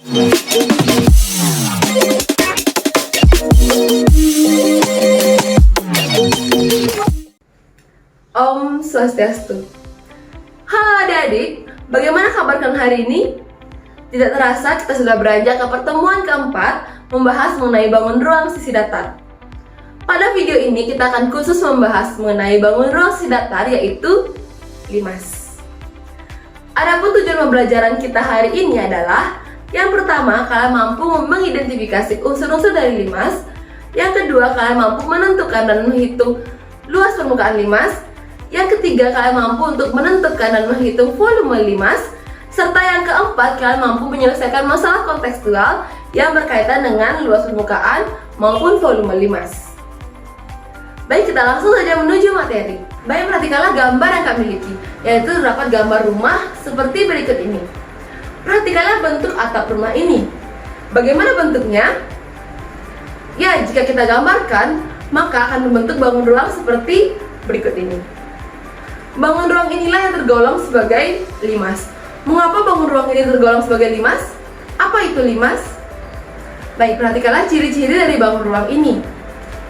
Om Swastiastu. Halo adik-adik, bagaimana kabar kalian hari ini? Tidak terasa kita sudah beranjak ke pertemuan keempat membahas mengenai bangun ruang sisi datar. Pada video ini kita akan khusus membahas mengenai bangun ruang sisi datar, yaitu limas. Adapun tujuan pembelajaran kita hari ini adalah: yang pertama, kalian mampu mengidentifikasi unsur-unsur dari limas. Yang kedua, kalian mampu menentukan dan menghitung luas permukaan limas. Yang ketiga, kalian mampu untuk menentukan dan menghitung volume limas. Serta yang keempat, kalian mampu menyelesaikan masalah kontekstual yang berkaitan dengan luas permukaan maupun volume limas. Baik, kita langsung saja menuju materi. Baik, perhatikanlah gambar yang kami miliki, yaitu terdapat gambar rumah seperti berikut ini. Perhatikanlah bentuk atap rumah ini. Bagaimana bentuknya? Ya, jika kita gambarkan, maka akan membentuk bangun ruang seperti berikut ini. Bangun ruang inilah yang tergolong sebagai limas. Mengapa bangun ruang ini tergolong sebagai limas? Apa itu limas? Baik, perhatikanlah ciri-ciri dari bangun ruang ini.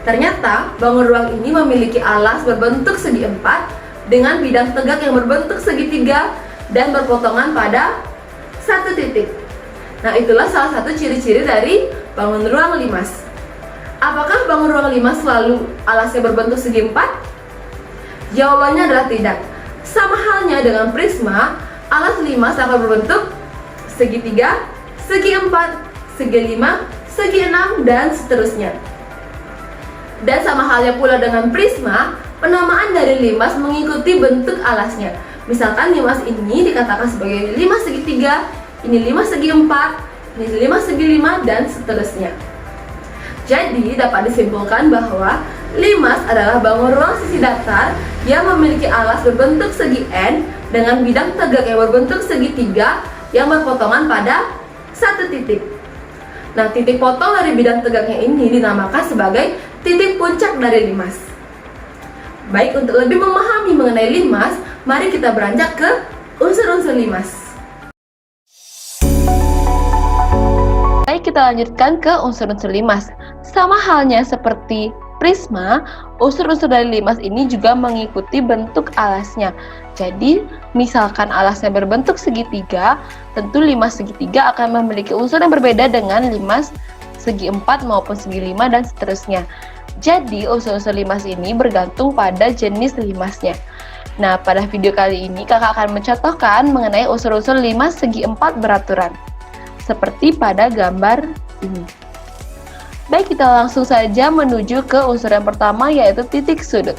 Ternyata, bangun ruang ini memiliki alas berbentuk segi empat dengan bidang tegak yang berbentuk segitiga dan berpotongan pada satu titik. Nah, itulah salah satu ciri-ciri dari bangun ruang limas. Apakah bangun ruang limas selalu alasnya berbentuk segi empat? Jawabannya adalah tidak. Sama halnya dengan prisma, alas limas akan berbentuk segitiga, segi empat, segi lima, segi enam, dan seterusnya. Dan sama halnya pula dengan prisma, penamaan dari limas mengikuti bentuk alasnya. Misalkan limas ini dikatakan sebagai limas segitiga, ini limas segi empat, ini limas segi lima, dan seterusnya. Jadi dapat disimpulkan bahwa limas adalah bangun ruang sisi datar yang memiliki alas berbentuk segi N dengan bidang tegak yang berbentuk segitiga yang berpotongan pada satu titik. Nah, titik potong dari bidang tegaknya ini dinamakan sebagai titik puncak dari limas. Baik, untuk lebih memahami mengenai limas, mari kita beranjak ke unsur-unsur limas. Baik, kita lanjutkan ke unsur-unsur limas. Sama halnya seperti prisma, unsur-unsur dari limas ini juga mengikuti bentuk alasnya. Jadi, misalkan alasnya berbentuk segitiga, tentu limas segitiga akan memiliki unsur yang berbeda dengan limas segi empat maupun segi lima, dan seterusnya. Jadi, unsur-unsur limas ini bergantung pada jenis limasnya. Nah, pada video kali ini kakak akan mencontohkan mengenai unsur-unsur limas segi empat beraturan, seperti pada gambar ini. Baik, kita langsung saja menuju ke unsur yang pertama, yaitu titik sudut.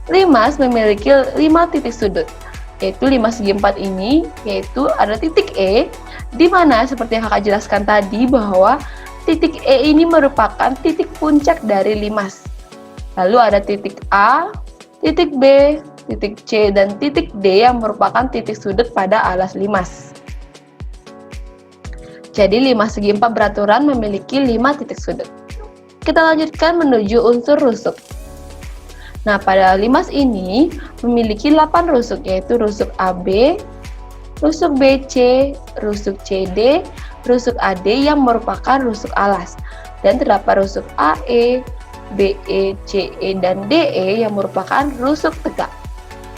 Limas memiliki 5 titik sudut, yaitu limas segi empat ini, yaitu ada titik E, di mana seperti yang kakak jelaskan tadi bahwa titik E ini merupakan titik puncak dari limas. Lalu ada titik A, titik B, titik C, dan titik D yang merupakan titik sudut pada alas limas. Jadi limas segi empat beraturan memiliki 5 titik sudut. Kita lanjutkan menuju unsur rusuk. Nah, pada limas ini memiliki 8 rusuk, yaitu rusuk AB, rusuk BC, rusuk CD, rusuk AD yang merupakan rusuk alas, dan terdapat rusuk AE, BE, CE, dan DE yang merupakan rusuk tegak.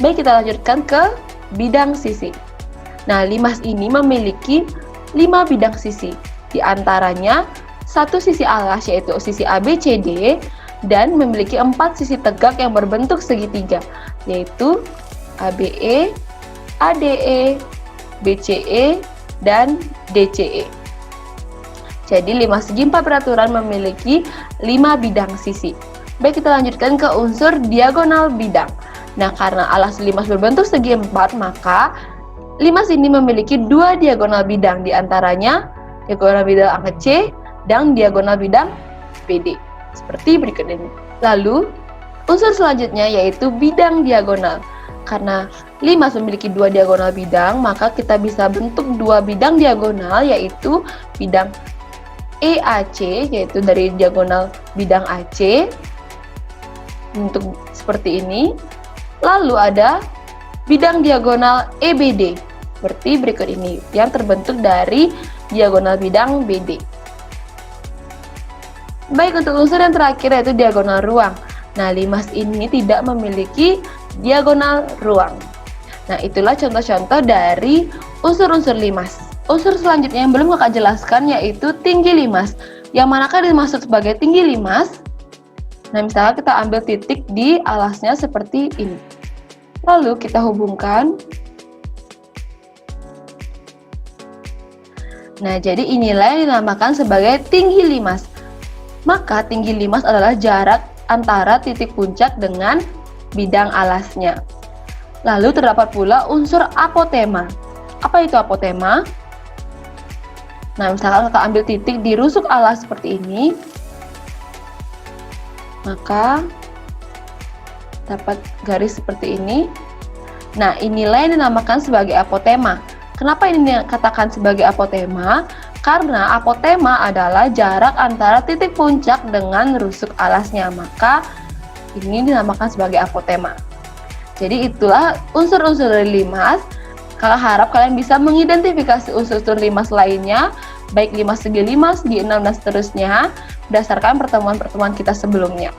Baik, kita lanjutkan ke bidang sisi. Nah, limas ini memiliki 5 bidang sisi, di antaranya 1 sisi alas yaitu sisi ABCD, dan memiliki 4 sisi tegak yang berbentuk segitiga, yaitu ABE, ADE, BCE, dan DCE. Jadi limas segi empat beraturan memiliki 5 bidang sisi. Baik, kita lanjutkan ke unsur diagonal bidang. Nah, karena alas limas berbentuk segi empat, maka limas ini memiliki 2 diagonal bidang, di antaranya diagonal bidang angka C dan diagonal bidang PD, seperti berikut ini. Lalu, unsur selanjutnya yaitu bidang diagonal. Karena limas memiliki 2 diagonal bidang, maka kita bisa bentuk 2 bidang diagonal, yaitu bidang EAC, yaitu dari diagonal bidang AC, bentuk seperti ini. Lalu ada bidang diagonal EBD, seperti berikut ini, yang terbentuk dari diagonal bidang BD. Baik, untuk unsur yang terakhir yaitu diagonal ruang. Nah, limas ini tidak memiliki diagonal ruang. Nah, itulah contoh-contoh dari unsur-unsur limas. Unsur selanjutnya yang belum kakak jelaskan yaitu tinggi limas. Yang manakah dimaksud sebagai tinggi limas? Nah, misalnya kita ambil titik di alasnya seperti ini. Lalu kita hubungkan. Nah, jadi inilah yang dinamakan sebagai tinggi limas. Maka tinggi limas adalah jarak antara titik puncak dengan bidang alasnya. Lalu terdapat pula unsur apotema. Apa itu apotema? Nah, misalkan kita ambil titik di rusuk alas seperti ini, maka dapat garis seperti ini. Nah, inilah yang dinamakan sebagai apotema. Kenapa ini dikatakan sebagai apotema? Karena apotema adalah jarak antara titik puncak dengan rusuk alasnya, maka ini dinamakan sebagai apotema. Jadi itulah unsur-unsur dari limas. Kakak harap kalian bisa mengidentifikasi unsur-unsur limas lainnya, baik limas, segi 6, dan seterusnya, berdasarkan pertemuan-pertemuan kita sebelumnya.